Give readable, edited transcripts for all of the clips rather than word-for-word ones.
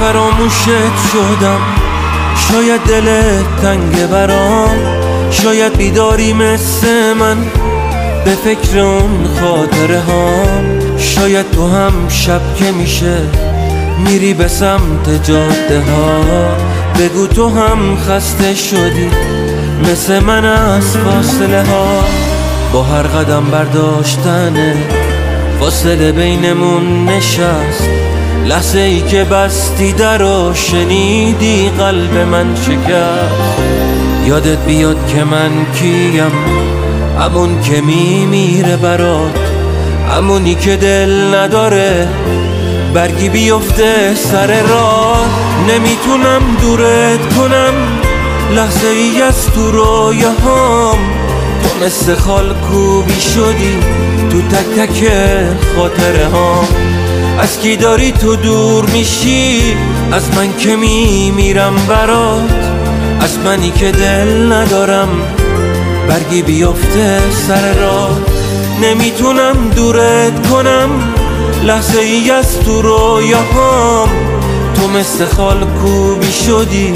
فراموشت شدم، شاید دلت تنگ برام، شاید بیداری مثل من به فکر اون خاطره هام. شاید تو هم شب که میشه میری به سمت جاده ها، بگو تو هم خسته شدی مثل من از فاصله ها. با هر قدم برداشتنه فاصله بینمون نشست، لحظه ای که بستی در و شنیدی قلب من شکست. یادت بیاد که من کیم، همون که میمیره برات، همونی که دل نداره برگی بیفته سر راه. نمیتونم دورت کنم لحظه ای از تو رویاهام، تو مثل خال کوبی شدی تو تک تک خاطره هام. از کی داری تو دور میشی؟ از من که میمیرم برات، از منی که دل ندارم برگی بیفته سر راه. نمیتونم دورت کنم لحظه ای از تو رویاهام، تو مثل خال کوبی شدی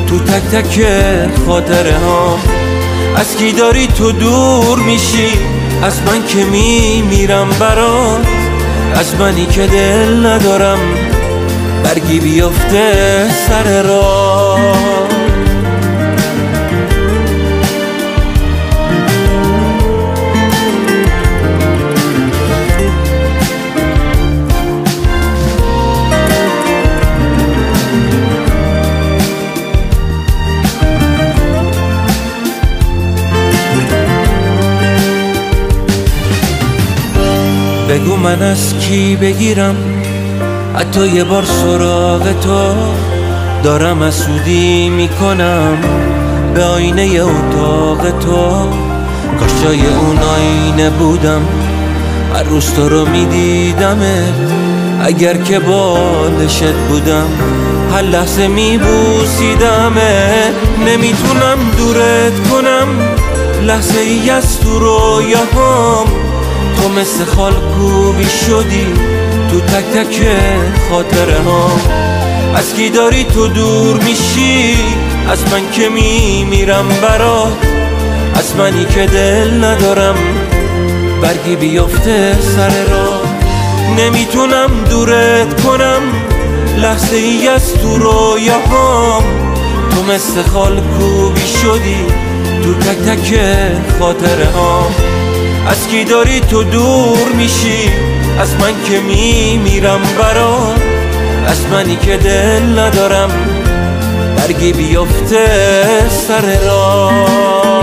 تو تک تک خاطره هام. از کی داری تو دور میشی؟ از من که میمیرم برات، از منی که دل ندارم برگی بیفته سر راه. بگو من از کی بگیرم حتی یه بار سراغ تو، دارم حسودی میکنم به آینه اتاق تو. کاش جای اون آینه بودم هر روز تو رو میدیدمت، اگر که بالشت بودم هر لحظه میبوسیدمت. نمیتونم دورت کنم لحظه ای از تو رویاهام، تو مثل خال کوبی شدی تو تک تک خاطره ها. از کی داری تو دور میشی؟ از من که میمیرم برات، از منی که دل ندارم برگی بیفته سر راه. نمیتونم دورت کنم لحظه ای از تو رویاهام، تو مثل خال کوبی شدی تو تک تک خاطره ها. از کی داری تو دور میشی؟ از من که میمیرم برات، از منی که دل ندارم برگی بیفته سر راه.